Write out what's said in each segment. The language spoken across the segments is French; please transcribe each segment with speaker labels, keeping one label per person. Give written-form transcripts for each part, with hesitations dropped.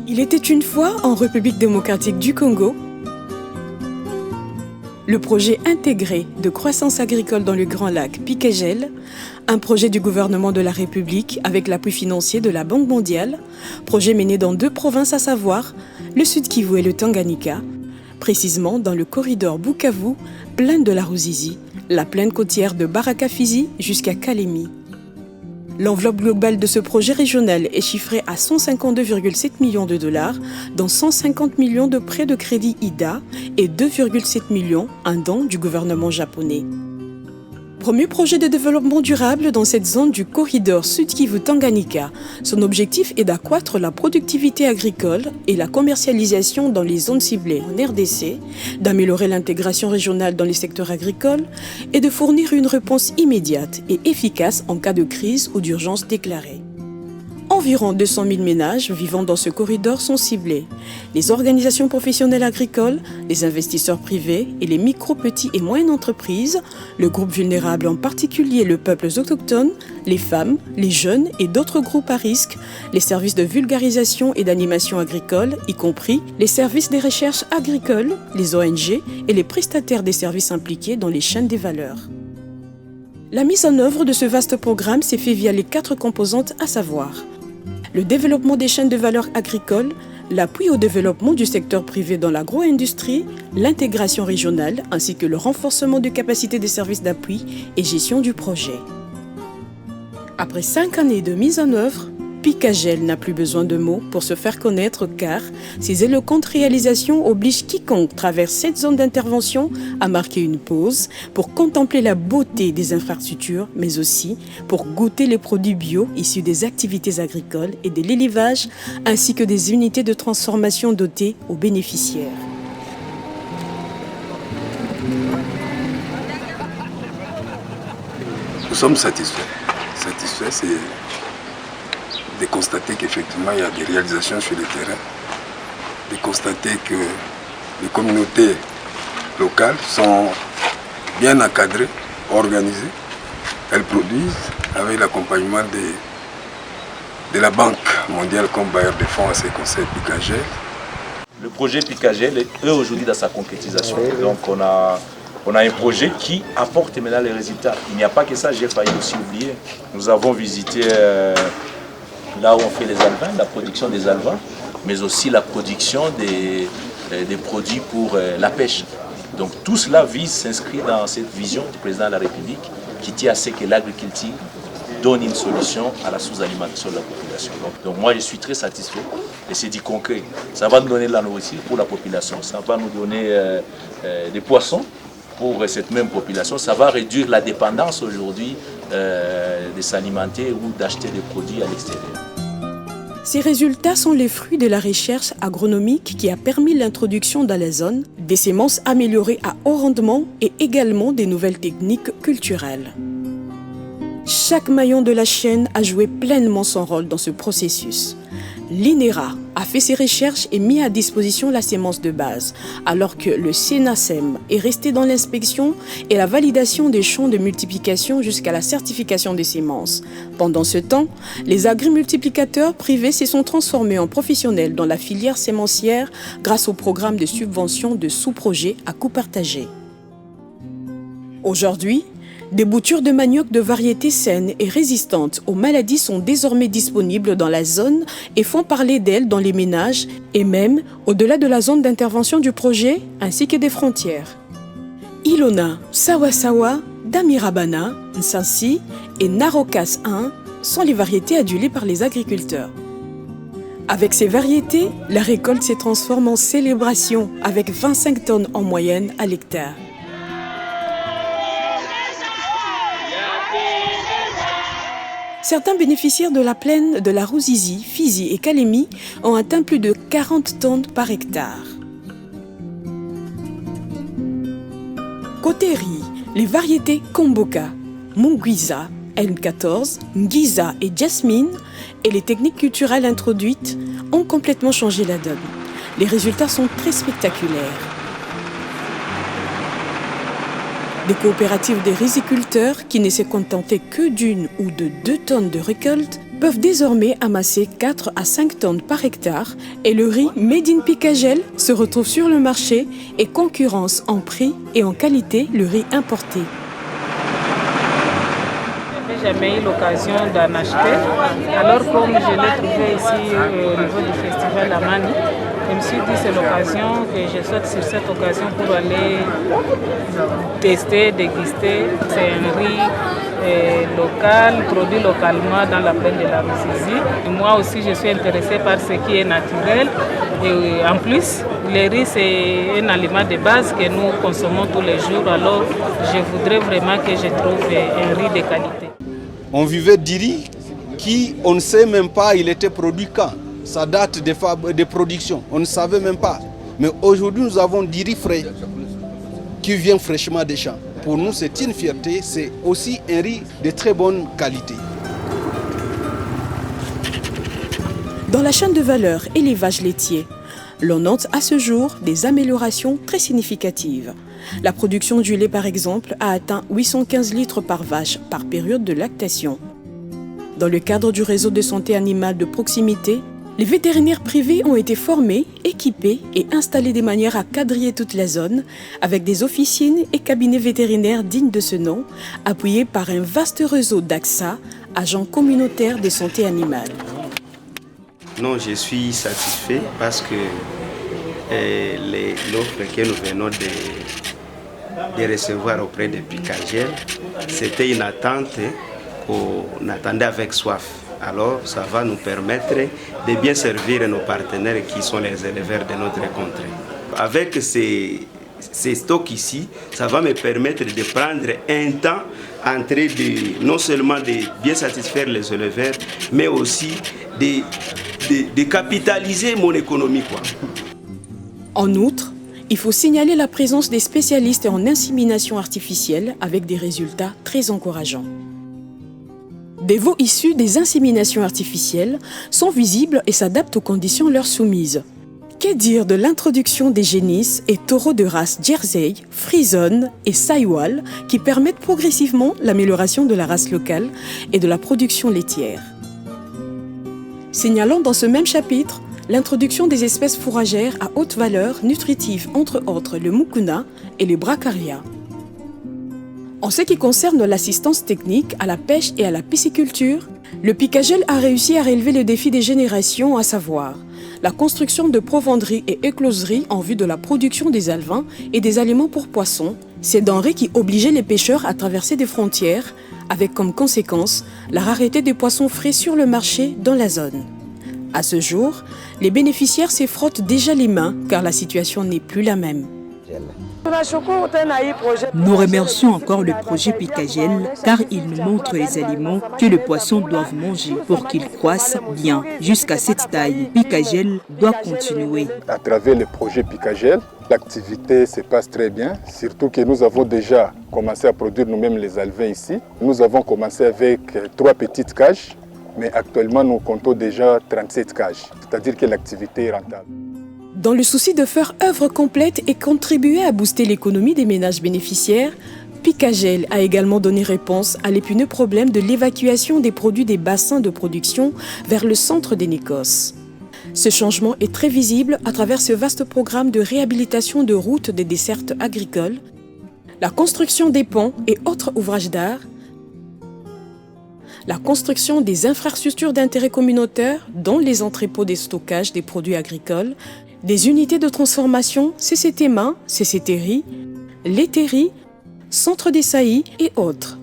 Speaker 1: Il était une fois en République démocratique du Congo, le projet intégré de croissance agricole dans le Grand Lac Pikagel, un projet du gouvernement de la République avec l'appui financier de la Banque mondiale, projet mené dans 2 provinces à savoir le Sud Kivu et le Tanganyika, précisément dans le corridor Bukavu, plaine de la Ruzizi, la plaine côtière de Baraka-Fizi jusqu'à Kalemi. L'enveloppe globale de ce projet régional est chiffrée à 152,7 millions de dollars, dont 150 millions de prêts de crédit IDA et 2,7 millions un don du gouvernement japonais. Premier projet de développement durable dans cette zone du corridor Sud-Kivu-Tanganyika. Son objectif est d'accroître la productivité agricole et la commercialisation dans les zones ciblées en RDC, d'améliorer l'intégration régionale dans les secteurs agricoles et de fournir une réponse immédiate et efficace en cas de crise ou d'urgence déclarée. Environ 200 000 ménages vivant dans ce corridor sont ciblés. Les organisations professionnelles agricoles, les investisseurs privés et les micro, petits et moyennes entreprises, le groupe vulnérable en particulier le peuple autochtone, les femmes, les jeunes et d'autres groupes à risque, les services de vulgarisation et d'animation agricole, y compris les services des recherches agricoles, les ONG et les prestataires des services impliqués dans les chaînes des valeurs. La mise en œuvre de ce vaste programme s'est faite via les 4 composantes à savoir le développement des chaînes de valeur agricoles, l'appui au développement du secteur privé dans l'agro-industrie, l'intégration régionale ainsi que le renforcement de capacités des services d'appui et gestion du projet. Après 5 années de mise en œuvre, Pikagel n'a plus besoin de mots pour se faire connaître car ses éloquentes réalisations obligent quiconque traverse cette zone d'intervention à marquer une pause pour contempler la beauté des infrastructures, mais aussi pour goûter les produits bio issus des activités agricoles et de l'élevage, ainsi que des unités de transformation dotées aux bénéficiaires.
Speaker 2: Nous sommes satisfaits. C'est de constater qu'effectivement il y a des réalisations sur le terrain, de constater que les communautés locales sont bien encadrées, organisées. Elles produisent avec l'accompagnement de la Banque mondiale comme bailleur de fonds à ces conseils Pikagel.
Speaker 3: Le projet Pikagel est aujourd'hui dans sa concrétisation. Donc on a un projet qui apporte maintenant les résultats. Il n'y a pas que ça, j'ai failli aussi oublier. Nous avons visité là où on fait les alevins, la production des alevins, mais aussi la production des produits pour la pêche. Donc tout cela s'inscrit dans cette vision du président de la République qui tient à ce que l'agriculture donne une solution à la sous-alimentation de la population. Donc moi je suis très satisfait et c'est du concret. Ça va nous donner de la nourriture pour la population, ça va nous donner des poissons pour cette même population, ça va réduire la dépendance aujourd'hui de s'alimenter ou d'acheter des produits à l'extérieur.
Speaker 1: Ces résultats sont les fruits de la recherche agronomique qui a permis l'introduction dans la zone des semences améliorées à haut rendement et également des nouvelles techniques culturelles. Chaque maillon de la chaîne a joué pleinement son rôle dans ce processus. L'INERA a fait ses recherches et mis à disposition la sémence de base, alors que le SENASEM est resté dans l'inspection et la validation des champs de multiplication jusqu'à la certification des semences. Pendant ce temps, les agrimultiplicateurs privés se sont transformés en professionnels dans la filière sémencière grâce au programme de subvention de sous-projets à coût partagé. Aujourd'hui, des boutures de manioc de variétés saines et résistantes aux maladies sont désormais disponibles dans la zone et font parler d'elles dans les ménages et même au-delà de la zone d'intervention du projet ainsi que des frontières. Ilona, Sawasawa, Damirabana, Nsansi et Narokas 1 sont les variétés adulées par les agriculteurs. Avec ces variétés, la récolte se transforme en célébration avec 25 tonnes en moyenne à l'hectare. Certains bénéficiaires de la plaine de la Ruzizi, Fizi et Kalemi ont atteint plus de 40 tonnes par hectare. Côté riz, les variétés Komboka, Mungwiza, N14, Ngiza et Jasmine et les techniques culturelles introduites ont complètement changé la donne. Les résultats sont très spectaculaires. Des coopératives des riziculteurs qui ne se contentaient que d'une ou de 2 tonnes de récolte peuvent désormais amasser 4 à 5 tonnes par hectare et le riz Made in Picagel se retrouve sur le marché et concurrence en prix et en qualité le riz importé.
Speaker 4: Je n'ai jamais eu l'occasion d'en acheter. Alors comme je l'ai trouvé ici au niveau du festival Amani, je me suis dit c'est l'occasion que je saute sur cette occasion pour aller tester, déguster. C'est un riz local, produit localement dans la plaine de la Ruzizi. Moi aussi je suis intéressée par ce qui est naturel. Et en plus, le riz c'est un aliment de base que nous consommons tous les jours. Alors je voudrais vraiment que je trouve un riz de qualité.
Speaker 5: On vivait du riz qui, on ne sait même pas, il était produit quand. Sa date de production, on ne savait même pas. Mais aujourd'hui, nous avons du riz frais qui vient fraîchement des champs. Pour nous, c'est une fierté, c'est aussi un riz de très bonne qualité.
Speaker 1: Dans la chaîne de valeur élevage laitier, l'on note à ce jour des améliorations très significatives. La production du lait, par exemple, a atteint 815 litres par vache par période de lactation. Dans le cadre du réseau de santé animale de proximité, les vétérinaires privés ont été formés, équipés et installés de manière à quadriller toute la zone, avec des officines et cabinets vétérinaires dignes de ce nom, appuyés par un vaste réseau d'AXA, agents communautaires de santé animale.
Speaker 6: Non, je suis satisfait parce que l'offre que nous venons de recevoir auprès de Picagel, c'était une attente qu'on attendait avec soif. Alors ça va nous permettre de bien servir nos partenaires qui sont les éleveurs de notre contrée. Avec ces stocks ici, ça va me permettre de prendre un temps en train de non seulement de bien satisfaire les éleveurs, mais aussi de capitaliser mon économie, quoi.
Speaker 1: En outre, il faut signaler la présence des spécialistes en insémination artificielle avec des résultats très encourageants. Des veaux issus des inséminations artificielles sont visibles et s'adaptent aux conditions leur soumises. Que dire de l'introduction des génisses et taureaux de race Jersey, Frison et Sahiwal qui permettent progressivement l'amélioration de la race locale et de la production laitière. Signalons dans ce même chapitre l'introduction des espèces fourragères à haute valeur nutritive, entre autres le mukuna et le bracaria. En ce qui concerne l'assistance technique à la pêche et à la pisciculture, le Picagel a réussi à relever le défi des générations, à savoir la construction de provendries et écloseries en vue de la production des alevins et des aliments pour poissons, ces denrées qui obligeaient les pêcheurs à traverser des frontières, avec comme conséquence la rareté des poissons frais sur le marché dans la zone. À ce jour, les bénéficiaires se frottent déjà les mains car la situation n'est plus la même.
Speaker 7: Nous remercions encore le projet Picagel car il nous montre les aliments que les poissons doivent manger pour qu'ils croissent bien jusqu'à cette taille. Picagel doit continuer.
Speaker 8: À travers le projet Picagel, l'activité se passe très bien, surtout que nous avons déjà commencé à produire nous-mêmes les alevins ici. Nous avons commencé avec 3 petites cages, mais actuellement nous comptons déjà 37 cages, c'est-à-dire que l'activité est rentable.
Speaker 1: Dans le souci de faire œuvre complète et contribuer à booster l'économie des ménages bénéficiaires, Picagel a également donné réponse à l'épineux problème de l'évacuation des produits des bassins de production vers le centre des négoces. Ce changement est très visible à travers ce vaste programme de réhabilitation de routes des dessertes agricoles, la construction des ponts et autres ouvrages d'art, la construction des infrastructures d'intérêt communautaire, dont les entrepôts de stockage des produits agricoles, des unités de transformation CCT Main, CCT Riz, laiterie, centre des saillies et autres.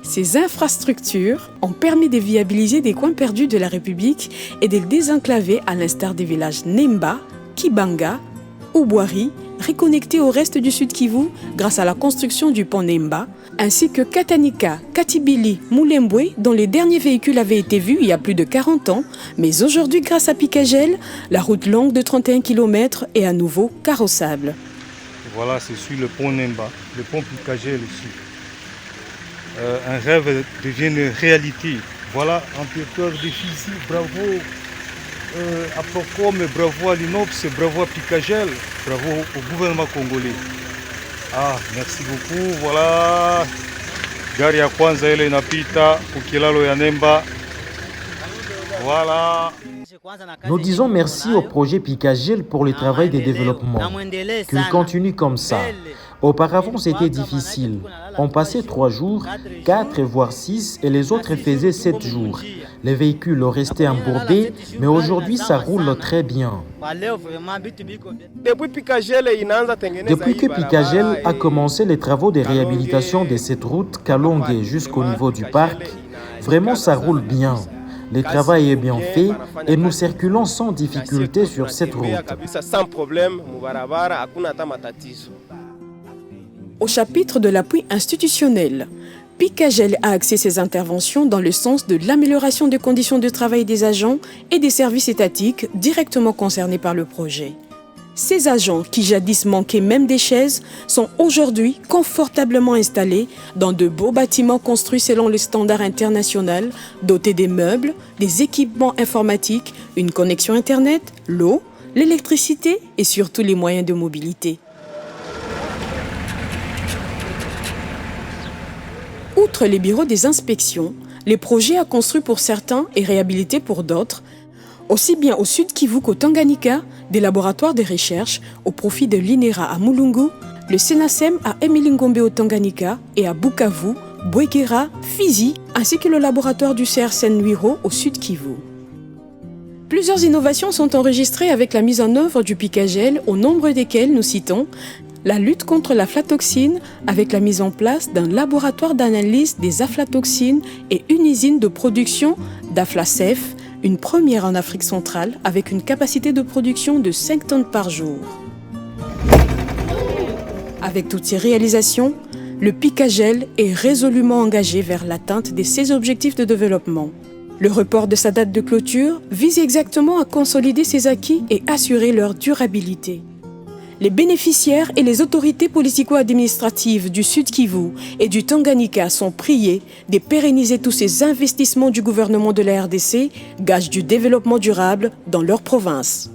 Speaker 1: Ces infrastructures ont permis de viabiliser des coins perdus de la République et de les désenclaver à l'instar des villages Nemba, Kibanga, Ubwari, reconnectés au reste du Sud Kivu grâce à la construction du pont Nemba, ainsi que Katanika, Katibili, Moulembwe, dont les derniers véhicules avaient été vus il y a plus de 40 ans, mais aujourd'hui, grâce à Picagel, la route longue de 31 km est à nouveau carrossable.
Speaker 9: Voilà, c'est sur le pont Nemba, le pont Picagel ici. Un rêve devient une réalité. Voilà, un territoire difficile, bravo à Procom, bravo à l'INOPS, bravo à Picagel, bravo au gouvernement congolais. Ah, merci beaucoup. Voilà, gari ya kwanza ile inapita ukilalo ya Nemba Voilà.
Speaker 10: Nous disons merci au projet Picagel pour le travail de développement. Qu'il continue comme ça. Auparavant, c'était difficile. On passait 3 jours, 4 voire 6 et les autres faisaient 7 jours. Les véhicules restaient embourbés, mais aujourd'hui, ça roule très bien. Depuis que Picagel a commencé les travaux de réhabilitation de cette route Kalongue jusqu'au niveau du parc, vraiment ça roule bien. Le travail est bien fait et nous circulons sans difficulté sur cette route.
Speaker 1: Au chapitre de l'appui institutionnel, Picagel a axé ses interventions dans le sens de l'amélioration des conditions de travail des agents et des services étatiques directement concernés par le projet. Ces agents, qui jadis manquaient même des chaises, sont aujourd'hui confortablement installés dans de beaux bâtiments construits selon le standard international, dotés des meubles, des équipements informatiques, une connexion Internet, l'eau, l'électricité et surtout les moyens de mobilité. Outre les bureaux des inspections, les projets à construire pour certains et réhabilités pour d'autres, aussi bien au Sud Kivu qu'au Tanganyika, des laboratoires de recherche au profit de l'INERA à Mulungu, le SENASEM à Emilingombe au Tanganyika et à Bukavu, Bwegera, Fizi, ainsi que le laboratoire du CRCN Nuiro au Sud Kivu. Plusieurs innovations sont enregistrées avec la mise en œuvre du Picagel, au nombre desquelles nous citons la lutte contre l'aflatoxine avec la mise en place d'un laboratoire d'analyse des aflatoxines et une usine de production d'Aflacef, une première en Afrique centrale avec une capacité de production de 5 tonnes par jour. Avec toutes ces réalisations, le Picagel est résolument engagé vers l'atteinte de ses objectifs de développement. Le report de sa date de clôture vise exactement à consolider ses acquis et assurer leur durabilité. Les bénéficiaires et les autorités politico-administratives du Sud Kivu et du Tanganyika sont priés de pérenniser tous ces investissements du gouvernement de la RDC, gage du développement durable dans leur province.